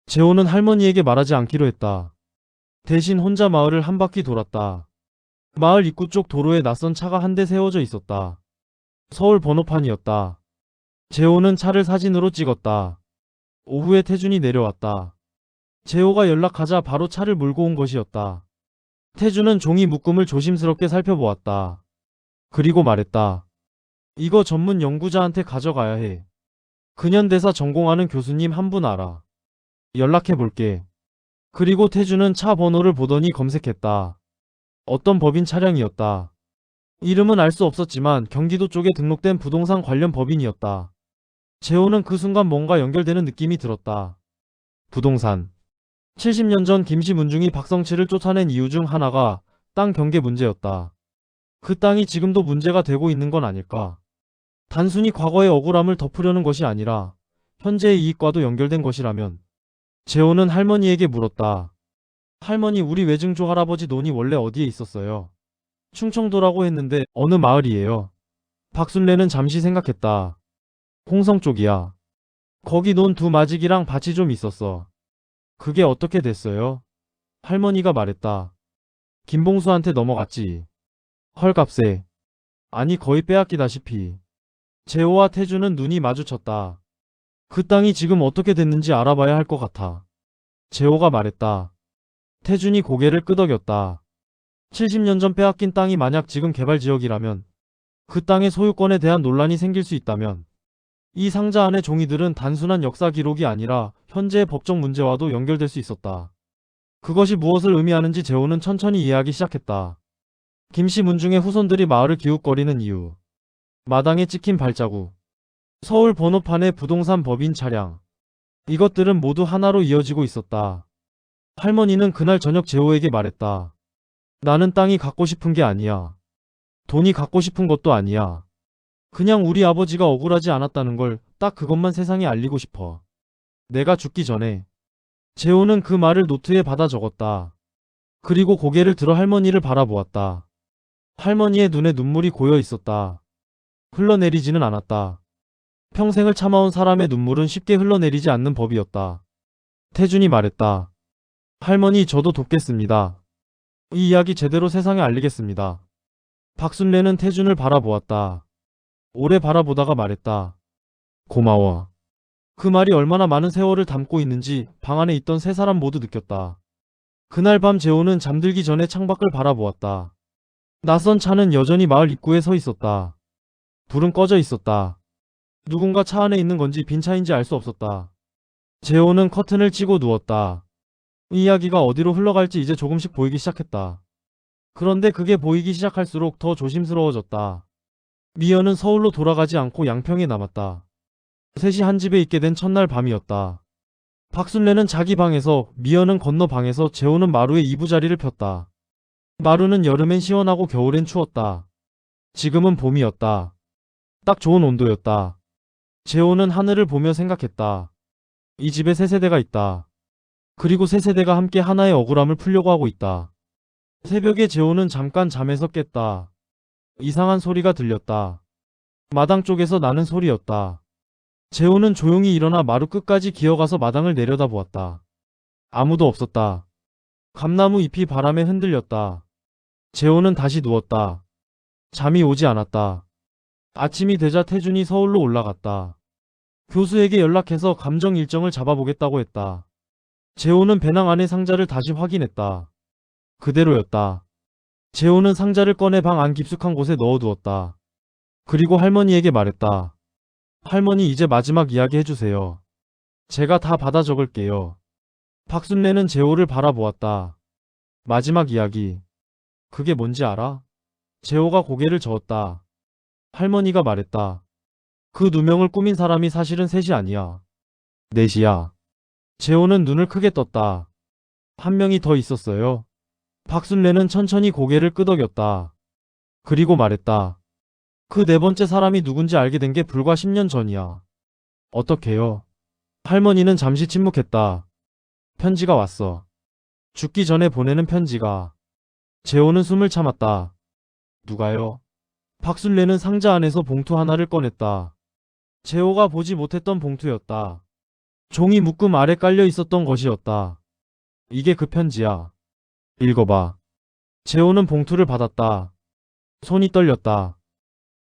A: 재호는 할머니에게 말하지 않기로 했다. 대신 혼자 마을을 한 바퀴 돌았다. 마을 입구 쪽 도로에 낯선 차가 한 대 세워져 있었다. 서울 번호판이었다. 재호는 차를 사진으로 찍었다. 오후에 태준이 내려왔다. 재호가 연락하자 바로 차를 몰고 온 것이었다. 태준은 종이 묶음을 조심스럽게 살펴보았다. 그리고 말했다. 이거 전문 연구자한테 가져가야 해. 근현대사 전공하는 교수님 한 분 알아. 연락해 볼게. 그리고 태준은 차 번호를 보더니 검색했다. 어떤 법인 차량이었다. 이름은 알 수 없었지만 경기도 쪽에 등록된 부동산 관련 법인이었다. 재호는 그 순간 뭔가 연결되는 느낌이 들었다. 부동산. 70년 전 김씨 문중이 박성칠을 쫓아낸 이유 중 하나가 땅 경계 문제였다. 그 땅이 지금도 문제가 되고 있는 건 아닐까? 단순히 과거의 억울함을 덮으려는 것이 아니라 현재의 이익과도 연결된 것이라면. 재호는 할머니에게 물었다. 할머니, 우리 외증조 할아버지 논이 원래 어디에 있었어요? 충청도라고 했는데 어느 마을이에요? 박순례는 잠시 생각했다. 홍성 쪽이야. 거기 논 두 마직이랑 밭이 좀 있었어. 그게 어떻게 됐어요? 할머니가 말했다. 김봉수한테 넘어갔지. 헐값에. 아니, 거의 빼앗기다시피. 재호와 태주는 눈이 마주쳤다. 그 땅이 지금 어떻게 됐는지 알아봐야 할 것 같아. 재호가 말했다. 태준이 고개를 끄덕였다. 70년 전 빼앗긴 땅이 만약 지금 개발지역이라면, 그 땅의 소유권에 대한 논란이 생길 수 있다면, 이 상자 안의 종이들은 단순한 역사 기록이 아니라 현재의 법적 문제와도 연결될 수 있었다. 그것이 무엇을 의미하는지 재호는 천천히 이해하기 시작했다. 김씨 문중의 후손들이 마을을 기웃거리는 이유, 마당에 찍힌 발자국, 서울 번호판의 부동산 법인 차량, 이것들은 모두 하나로 이어지고 있었다. 할머니는 그날 저녁 재호에게 말했다. 나는 땅이 갖고 싶은 게 아니야. 돈이 갖고 싶은 것도 아니야. 그냥 우리 아버지가 억울하지 않았다는 걸 딱 그것만 세상에 알리고 싶어. 내가 죽기 전에. 재호는 그 말을 노트에 받아 적었다. 그리고 고개를 들어 할머니를 바라보았다. 할머니의 눈에 눈물이 고여 있었다. 흘러내리지는 않았다. 평생을 참아온 사람의 눈물은 쉽게 흘러내리지 않는 법이었다. 태준이 말했다. 할머니, 저도 돕겠습니다. 이 이야기 제대로 세상에 알리겠습니다. 박순례는 태준을 바라보았다. 오래 바라보다가 말했다. 고마워. 그 말이 얼마나 많은 세월을 담고 있는지 방 안에 있던 세 사람 모두 느꼈다. 그날 밤 재호는 잠들기 전에 창밖을 바라보았다. 낯선 차는 여전히 마을 입구에 서 있었다. 불은 꺼져 있었다. 누군가 차 안에 있는 건지 빈 차인지 알 수 없었다. 재호는 커튼을 치고 누웠다. 이야기가 어디로 흘러갈지 이제 조금씩 보이기 시작했다. 그런데 그게 보이기 시작할수록 더 조심스러워졌다. 미연은 서울로 돌아가지 않고 양평에 남았다. 셋이 한 집에 있게 된 첫날 밤이었다. 박순례는 자기 방에서, 미연은 건너 방에서, 재호는 마루에 이부자리를 폈다. 마루는 여름엔 시원하고 겨울엔 추웠다. 지금은 봄이었다. 딱 좋은 온도였다. 재호는 하늘을 보며 생각했다. 이 집에 세 세대가 있다. 그리고 세 세대가 함께 하나의 억울함을 풀려고 하고 있다. 새벽에 재호는 잠깐 잠에서 깼다. 이상한 소리가 들렸다. 마당 쪽에서 나는 소리였다. 재호는 조용히 일어나 마루 끝까지 기어가서 마당을 내려다보았다. 아무도 없었다. 감나무 잎이 바람에 흔들렸다. 재호는 다시 누웠다. 잠이 오지 않았다. 아침이 되자 태준이 서울로 올라갔다. 교수에게 연락해서 감정 일정을 잡아보겠다고 했다. 재호는 배낭 안의 상자를 다시 확인했다. 그대로였다. 재호는 상자를 꺼내 방 안 깊숙한 곳에 넣어두었다. 그리고 할머니에게 말했다. 할머니, 이제 마지막 이야기 해주세요. 제가 다 받아 적을게요. 박순례는 재호를 바라보았다. 마지막 이야기. 그게 뭔지 알아? 재호가 고개를 저었다. 할머니가 말했다. 그 누명을 꾸민 사람이 사실은 셋이 아니야. 넷이야. 재호는 눈을 크게 떴다. 한 명이 더 있었어요. 박순례는 천천히 고개를 끄덕였다. 그리고 말했다. 그 네 번째 사람이 누군지 알게 된 게 불과 10년 전이야. 어떻게요? 할머니는 잠시 침묵했다. 편지가 왔어. 죽기 전에 보내는 편지가. 재호는 숨을 참았다. 누가요? 박순례는 상자 안에서 봉투 하나를 꺼냈다. 재호가 보지 못했던 봉투였다. 종이 묶음 아래 깔려 있었던 것이었다. 이게 그 편지야. 읽어봐. 재호는 봉투를 받았다. 손이 떨렸다.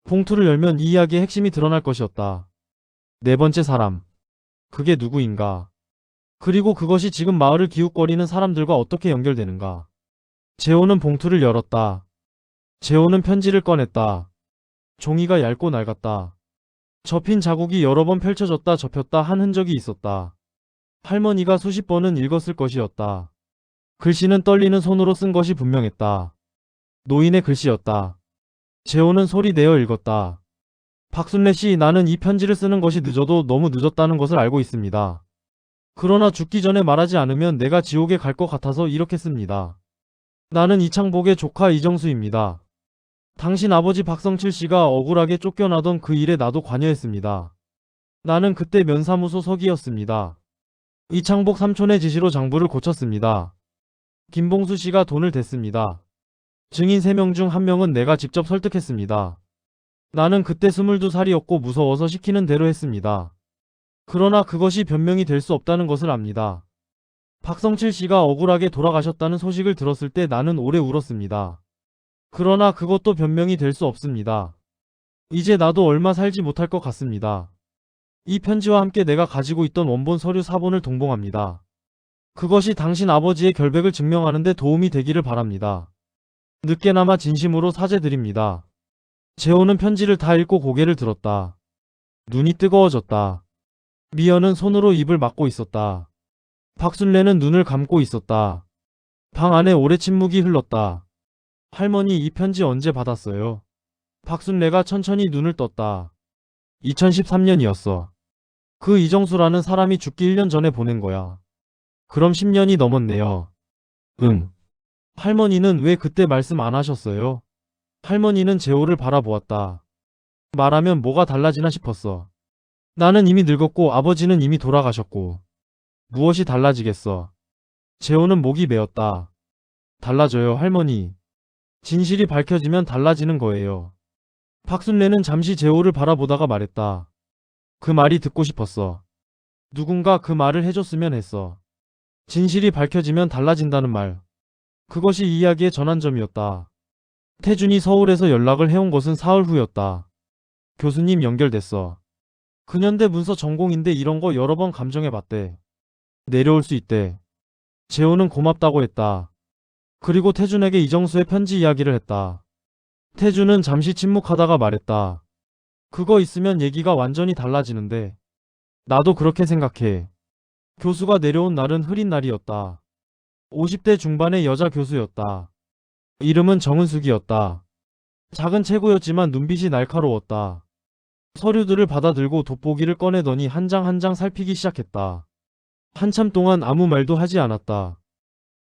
A: 봉투를 열면 이 이야기의 핵심이 드러날 것이었다. 네 번째 사람. 그게 누구인가? 그리고 그것이 지금 마을을 기웃거리는 사람들과 어떻게 연결되는가? 재호는 봉투를 열었다. 재호는 편지를 꺼냈다. 종이가 얇고 낡았다. 접힌 자국이 여러 번 펼쳐졌다 접혔다 한 흔적이 있었다. 할머니가 수십 번은 읽었을 것이었다. 글씨는 떨리는 손으로 쓴 것이 분명했다. 노인의 글씨였다. 재호는 소리 내어 읽었다. 박순례 씨, 나는 이 편지를 쓰는 것이 늦어도 너무 늦었다는 것을 알고 있습니다. 그러나 죽기 전에 말하지 않으면 내가 지옥에 갈 것 같아서 이렇게 씁니다. 나는 이창복의 조카 이정수입니다. 당신 아버지 박성칠 씨가 억울하게 쫓겨나던 그 일에 나도 관여했습니다. 나는 그때 면사무소 서기였습니다. 이창복 삼촌의 지시로 장부를 고쳤습니다. 김봉수 씨가 돈을 댔습니다. 증인 3명 중 1명은 내가 직접 설득했습니다. 나는 그때 22살이었고 무서워서 시키는 대로 했습니다. 그러나 그것이 변명이 될 수 없다는 것을 압니다. 박성칠 씨가 억울하게 돌아가셨다는 소식을 들었을 때 나는 오래 울었습니다. 그러나 그것도 변명이 될 수 없습니다. 이제 나도 얼마 살지 못할 것 같습니다. 이 편지와 함께 내가 가지고 있던 원본 서류 4본을 동봉합니다. 그것이 당신 아버지의 결백을 증명하는 데 도움이 되기를 바랍니다. 늦게나마 진심으로 사죄드립니다. 재호는 편지를 다 읽고 고개를 들었다. 눈이 뜨거워졌다. 미연은 손으로 입을 막고 있었다. 박순례는 눈을 감고 있었다. 방 안에 오래 침묵이 흘렀다. 할머니, 이 편지 언제 받았어요? 박순례가 천천히 눈을 떴다. 2013년이었어. 그 이정수라는 사람이 죽기 1년 전에 보낸 거야. 그럼 10년이 넘었네요. 응. 할머니는 왜 그때 말씀 안 하셨어요? 할머니는 재호를 바라보았다. 말하면 뭐가 달라지나 싶었어. 나는 이미 늙었고 아버지는 이미 돌아가셨고. 무엇이 달라지겠어? 재호는 목이 메었다. 달라져요, 할머니. 진실이 밝혀지면 달라지는 거예요. 박순례는 잠시 재호를 바라보다가 말했다. 그 말이 듣고 싶었어. 누군가 그 말을 해줬으면 했어. 진실이 밝혀지면 달라진다는 말. 그것이 이 이야기의 전환점이었다. 태준이 서울에서 연락을 해온 것은 사흘 후였다. 교수님, 연결됐어. 근현대 문서 전공인데 이런 거 여러 번 감정해봤대. 내려올 수 있대. 재호는 고맙다고 했다. 그리고 태준에게 이정수의 편지 이야기를 했다. 태준은 잠시 침묵하다가 말했다. 그거 있으면 얘기가 완전히 달라지는데. 나도 그렇게 생각해. 교수가 내려온 날은 흐린 날이었다. 50대 중반의 여자 교수였다. 이름은 정은숙이었다. 작은 체구였지만 눈빛이 날카로웠다. 서류들을 받아들고 돋보기를 꺼내더니 한 장 한 장 살피기 시작했다. 한참 동안 아무 말도 하지 않았다.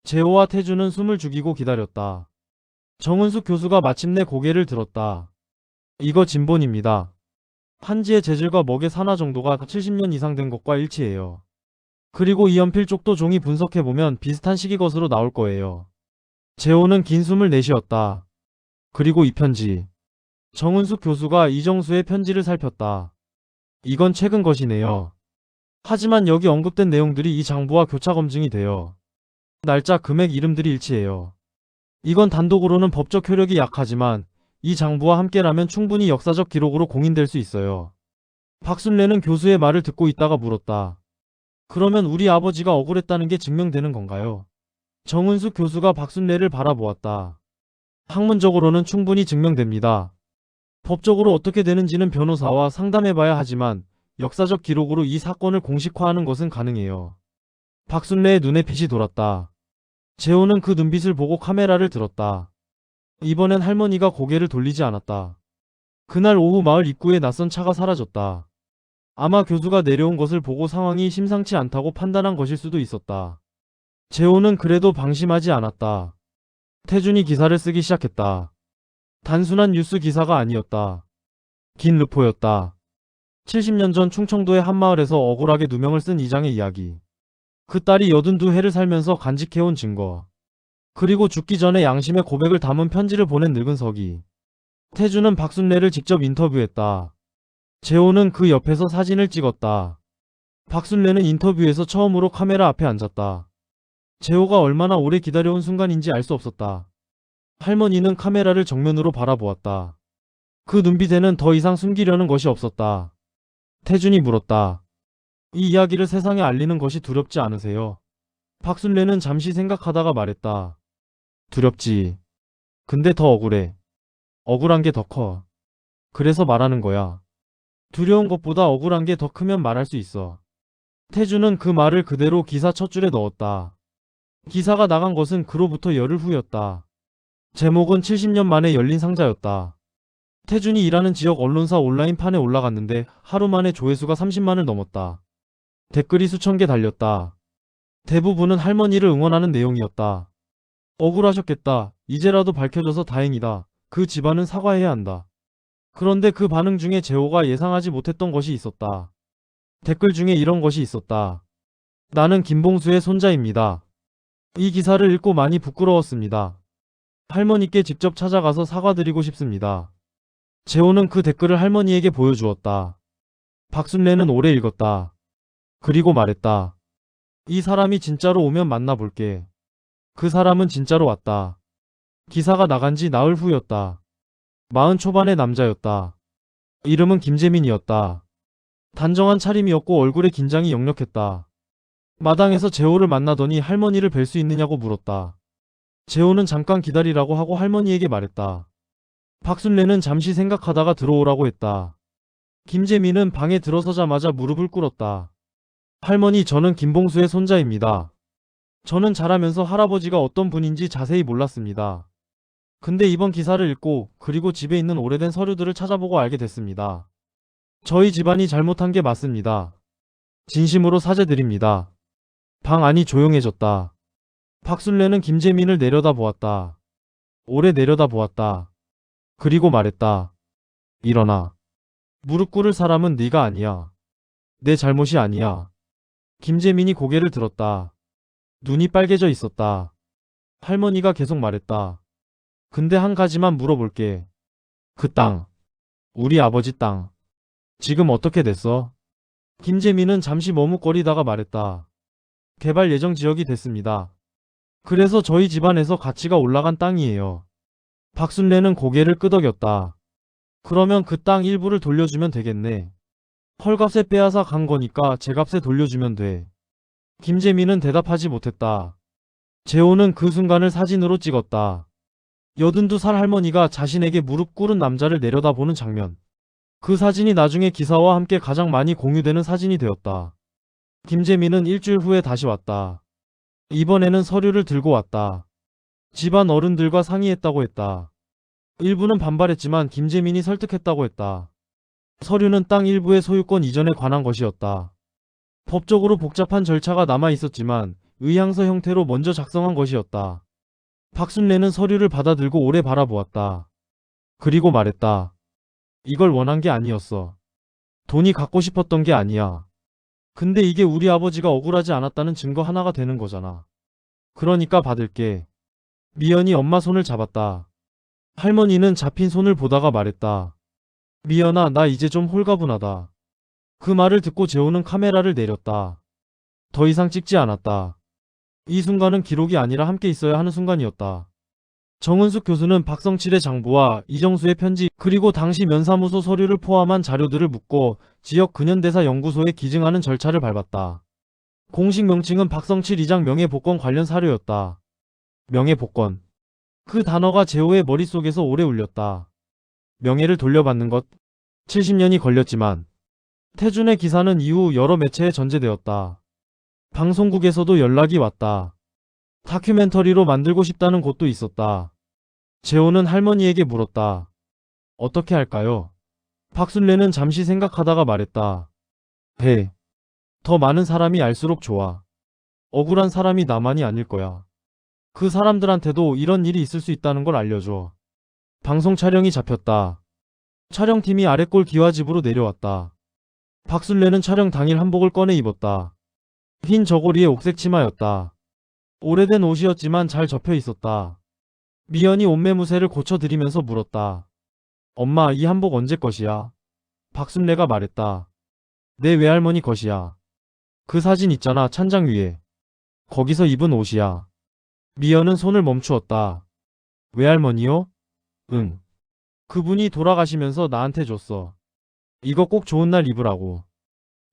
A: 재호와 태준은 숨을 죽이고 기다렸다. 정은숙 교수가 마침내 고개를 들었다. 이거 진본입니다. 한지의 재질과 먹의 산화 정도가 70년 이상 된 것과 일치해요. 그리고 이 연필 쪽도 종이 분석해보면 비슷한 시기 것으로 나올 거예요. 재호는 긴 숨을 내쉬었다. 그리고 이 편지. 정은숙 교수가 이정수의 편지를 살폈다. 이건 최근 것이네요. 하지만 여기 언급된 내용들이 이 장부와 교차 검증이 돼요. 날짜, 금액, 이름들이 일치해요. 이건 단독으로는 법적 효력이 약하지만 이 장부와 함께라면 충분히 역사적 기록으로 공인될 수 있어요. 박순례는 교수의 말을 듣고 있다가 물었다. 그러면 우리 아버지가 억울했다는 게 증명되는 건가요? 정은숙 교수가 박순례를 바라보았다. 학문적으로는 충분히 증명됩니다. 법적으로 어떻게 되는지는 변호사와 상담해봐야 하지만 역사적 기록으로 이 사건을 공식화하는 것은 가능해요. 박순례의 눈에 빛이 돌았다. 재호는 그 눈빛을 보고 카메라를 들었다. 이번엔 할머니가 고개를 돌리지 않았다. 그날 오후 마을 입구에 낯선 차가 사라졌다. 아마 교수가 내려온 것을 보고 상황이 심상치 않다고 판단한 것일 수도 있었다. 재호는 그래도 방심하지 않았다. 태준이 기사를 쓰기 시작했다. 단순한 뉴스 기사가 아니었다. 긴 르포였다. 70년 전 충청도의 한 마을에서 억울하게 누명을 쓴 이장의 이야기. 그 딸이 82해를 살면서 간직해온 증거. 그리고 죽기 전에 양심의 고백을 담은 편지를 보낸 늙은 서기. 태준은 박순례를 직접 인터뷰했다. 재호는 그 옆에서 사진을 찍었다. 박순례는 인터뷰에서 처음으로 카메라 앞에 앉았다. 재호가 얼마나 오래 기다려온 순간인지 알 수 없었다. 할머니는 카메라를 정면으로 바라보았다. 그 눈빛에는 더 이상 숨기려는 것이 없었다. 태준이 물었다. 이 이야기를 세상에 알리는 것이 두렵지 않으세요? 박순례는 잠시 생각하다가 말했다. 두렵지. 근데 더 억울해. 억울한 게 더 커. 그래서 말하는 거야. 두려운 것보다 억울한 게 더 크면 말할 수 있어. 태준은 그 말을 그대로 기사 첫 줄에 넣었다. 기사가 나간 것은 그로부터 열흘 후였다. 제목은 70년 만에 열린 상자였다. 태준이 일하는 지역 언론사 온라인판에 올라갔는데 하루 만에 조회수가 30만을 넘었다. 댓글이 수천 개 달렸다. 대부분은 할머니를 응원하는 내용이었다. 억울하셨겠다. 이제라도 밝혀져서 다행이다. 그 집안은 사과해야 한다. 그런데 그 반응 중에 재호가 예상하지 못했던 것이 있었다. 댓글 중에 이런 것이 있었다. 나는 김봉수의 손자입니다. 이 기사를 읽고 많이 부끄러웠습니다. 할머니께 직접 찾아가서 사과드리고 싶습니다. 재호는 그 댓글을 할머니에게 보여주었다. 박순례는 오래 읽었다. 그리고 말했다. 이 사람이 진짜로 오면 만나볼게. 그 사람은 진짜로 왔다. 기사가 나간 지 나흘 후였다. 40 초반의 남자였다. 이름은 김재민이었다. 단정한 차림이었고 얼굴에 긴장이 역력했다. 마당에서 재호를 만나더니 할머니를 뵐 수 있느냐고 물었다. 재호는 잠깐 기다리라고 하고 할머니에게 말했다. 박순례는 잠시 생각하다가 들어오라고 했다. 김재민은 방에 들어서자마자 무릎을 꿇었다. 할머니, 저는 김봉수의 손자입니다. 저는 자라면서 할아버지가 어떤 분인지 자세히 몰랐습니다. 근데 이번 기사를 읽고 그리고 집에 있는 오래된 서류들을 찾아보고 알게 됐습니다. 저희 집안이 잘못한 게 맞습니다. 진심으로 사죄드립니다. 방 안이 조용해졌다. 박순례는 김재민을 내려다보았다. 오래 내려다보았다. 그리고 말했다. 일어나. 무릎 꿇을 사람은 네가 아니야. 내 잘못이 아니야. 김재민이 고개를 들었다. 눈이 빨개져 있었다. 할머니가 계속 말했다. 근데 한 가지만 물어볼게. 그 땅. 우리 아버지 땅. 지금 어떻게 됐어? 김재민은 잠시 머뭇거리다가 말했다. 개발 예정 지역이 됐습니다. 그래서 저희 집안에서 가치가 올라간 땅이에요. 박순례는 고개를 끄덕였다. 그러면 그 땅 일부를 돌려주면 되겠네. 헐값에 빼앗아 간 거니까 제값에 돌려주면 돼. 김재민은 대답하지 못했다. 재호는 그 순간을 사진으로 찍었다. 82살 할머니가 자신에게 무릎 꿇은 남자를 내려다보는 장면. 그 사진이 나중에 기사와 함께 가장 많이 공유되는 사진이 되었다. 김재민은 일주일 후에 다시 왔다. 이번에는 서류를 들고 왔다. 집안 어른들과 상의했다고 했다. 일부는 반발했지만 김재민이 설득했다고 했다. 서류는 땅 일부의 소유권 이전에 관한 것이었다. 법적으로 복잡한 절차가 남아 있었지만 의향서 형태로 먼저 작성한 것이었다. 박순례는 서류를 받아들고 오래 바라보았다. 그리고 말했다. 이걸 원한 게 아니었어. 돈이 갖고 싶었던 게 아니야. 근데 이게 우리 아버지가 억울하지 않았다는 증거 하나가 되는 거잖아. 그러니까 받을게. 미연이 엄마 손을 잡았다. 할머니는 잡힌 손을 보다가 말했다. 미연아, 나 이제 좀 홀가분하다. 그 말을 듣고 재호는 카메라를 내렸다. 더 이상 찍지 않았다. 이 순간은 기록이 아니라 함께 있어야 하는 순간이었다. 정은숙 교수는 박성칠의 장부와 이정수의 편지 그리고 당시 면사무소 서류를 포함한 자료들을 묻고 지역 근현대사 연구소에 기증하는 절차를 밟았다. 공식 명칭은 박성칠 이장 명예복권 관련 사료였다. 명예복권. 그 단어가 재호의 머릿속에서 오래 울렸다. 명예를 돌려받는 것. 70년이 걸렸지만 태준의 기사는 이후 여러 매체에 전제되었다. 방송국에서도 연락이 왔다. 다큐멘터리로 만들고 싶다는 곳도 있었다. 재호는 할머니에게 물었다. 어떻게 할까요? 박순례는 잠시 생각하다가 말했다. 해. 더 많은 사람이 알수록 좋아. 억울한 사람이 나만이 아닐 거야. 그 사람들한테도 이런 일이 있을 수 있다는 걸 알려줘. 방송 촬영이 잡혔다. 촬영팀이 아래골 기와집으로 내려왔다. 박순례는 촬영 당일 한복을 꺼내 입었다. 흰 저고리에 옥색 치마였다. 오래된 옷이었지만 잘 접혀 있었다. 미연이 옷매무새를 고쳐드리면서 물었다. 엄마, 이 한복 언제 것이야? 박순례가 말했다. 내 외할머니 것이야. 그 사진 있잖아, 찬장 위에. 거기서 입은 옷이야. 미연은 손을 멈추었다. 외할머니요? 응. 그분이 돌아가시면서 나한테 줬어. 이거 꼭 좋은 날 입으라고.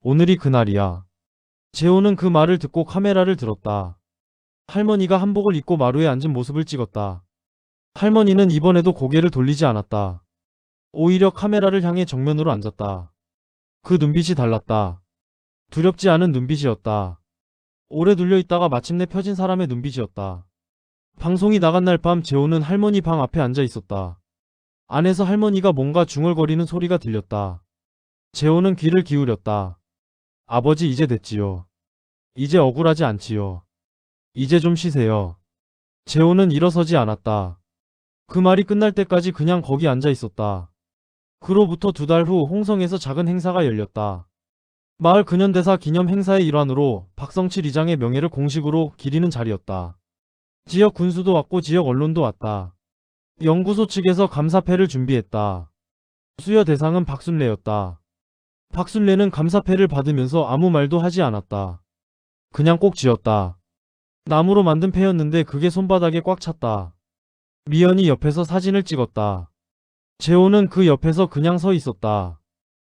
A: 오늘이 그날이야. 재호는 그 말을 듣고 카메라를 들었다. 할머니가 한복을 입고 마루에 앉은 모습을 찍었다. 할머니는 이번에도 고개를 돌리지 않았다. 오히려 카메라를 향해 정면으로 앉았다. 그 눈빛이 달랐다. 두렵지 않은 눈빛이었다. 오래 눌려있다가 마침내 펴진 사람의 눈빛이었다. 방송이 나간 날 밤 재호는 할머니 방 앞에 앉아 있었다. 안에서 할머니가 뭔가 중얼거리는 소리가 들렸다. 재호는 귀를 기울였다. 아버지 이제 됐지요. 이제 억울하지 않지요. 이제 좀 쉬세요. 재호는 일어서지 않았다. 그 말이 끝날 때까지 그냥 거기 앉아 있었다. 그로부터 2달 후 홍성에서 작은 행사가 열렸다. 마을 근현대사 기념 행사의 일환으로 박성칠 이장의 명예를 공식으로 기리는 자리였다. 지역 군수도 왔고 지역 언론도 왔다. 연구소 측에서 감사패를 준비했다. 수여 대상은 박순례였다. 박순례는 감사패를 받으면서 아무 말도 하지 않았다. 그냥 꼭 쥐었다. 나무로 만든 패였는데 그게 손바닥에 꽉 찼다. 미연이 옆에서 사진을 찍었다. 재호는 그 옆에서 그냥 서 있었다.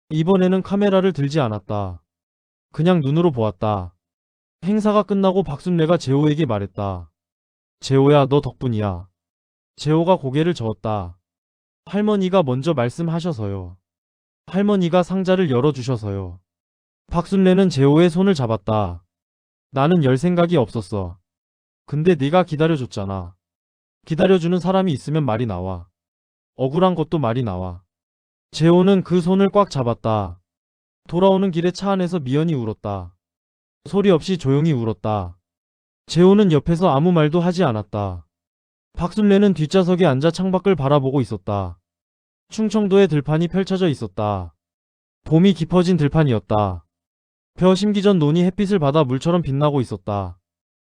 A: 이번에는 카메라를 들지 않았다. 그냥 눈으로 보았다. 행사가 끝나고 박순례가 재호에게 말했다. 재호야, 너 덕분이야. 재호가 고개를 저었다. 할머니가 먼저 말씀하셔서요. 할머니가 상자를 열어주셔서요. 박순례는 재호의 손을 잡았다. 나는 열 생각이 없었어. 근데 네가 기다려줬잖아. 기다려주는 사람이 있으면 말이 나와. 억울한 것도 말이 나와. 재호는 그 손을 꽉 잡았다. 돌아오는 길에 차 안에서 미연이 울었다. 소리 없이 조용히 울었다. 재호는 옆에서 아무 말도 하지 않았다. 박순례는 뒷좌석에 앉아 창밖을 바라보고 있었다. 충청도의 들판이 펼쳐져 있었다. 봄이 깊어진 들판이었다. 벼 심기 전 논이 햇빛을 받아 물처럼 빛나고 있었다.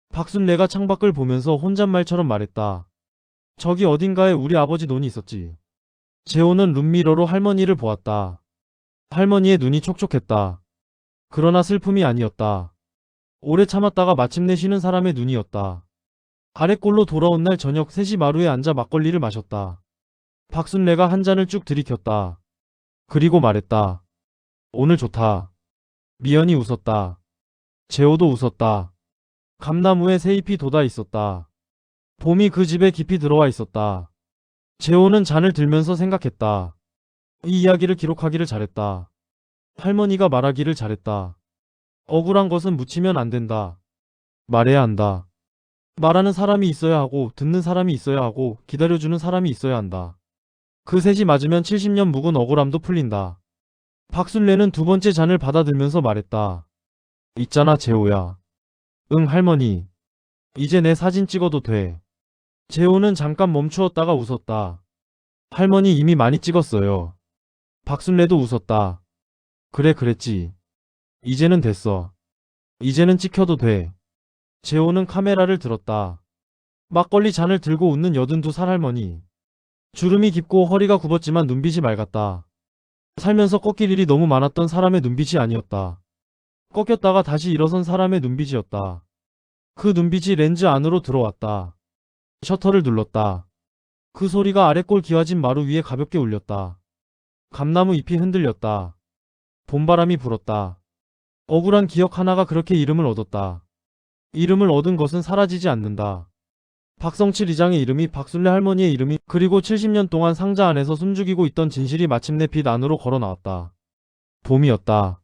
A: 박순례가 창밖을 보면서 혼잣말처럼 말했다. 저기 어딘가에 우리 아버지 논이 있었지. 재호는 룸미러로 할머니를 보았다. 할머니의 눈이 촉촉했다. 그러나 슬픔이 아니었다. 오래 참았다가 마침내 쉬는 사람의 눈이었다. 아랫골로 돌아온 날 저녁 3시 마루에 앉아 막걸리를 마셨다. 박순례가 한 잔을 쭉 들이켰다. 그리고 말했다. 오늘 좋다. 미연이 웃었다. 재호도 웃었다. 감나무에 새잎이 돋아 있었다. 봄이 그 집에 깊이 들어와 있었다. 재호는 잔을 들면서 생각했다. 이 이야기를 기록하기를 잘했다. 할머니가 말하기를 잘했다. 억울한 것은 묻히면 안 된다. 말해야 한다. 말하는 사람이 있어야 하고 듣는 사람이 있어야 하고 기다려주는 사람이 있어야 한다. 그 셋이 맞으면 70년 묵은 억울함도 풀린다. 박순례는 2번째 잔을 받아들면서 말했다. 있잖아 재호야. 응 할머니. 이제 내 사진 찍어도 돼. 재호는 잠깐 멈추었다가 웃었다. 할머니 이미 많이 찍었어요. 박순례도 웃었다. 그래 그랬지. 이제는 됐어. 이제는 찍혀도 돼. 재호는 카메라를 들었다. 막걸리 잔을 들고 웃는 82살 할머니. 주름이 깊고 허리가 굽었지만 눈빛이 맑았다. 살면서 꺾일 일이 너무 많았던 사람의 눈빛이 아니었다. 꺾였다가 다시 일어선 사람의 눈빛이었다. 그 눈빛이 렌즈 안으로 들어왔다. 셔터를 눌렀다. 그 소리가 아랫골 기와진 마루 위에 가볍게 울렸다. 감나무 잎이 흔들렸다. 봄바람이 불었다. 억울한 기억 하나가 그렇게 이름을 얻었다. 이름을 얻은 것은 사라지지 않는다. 박성칠 이장의 이름이 박순례 할머니의 이름이 그리고 70년 동안 상자 안에서 숨죽이고 있던 진실이 마침내 빛 안으로 걸어 나왔다. 봄이었다.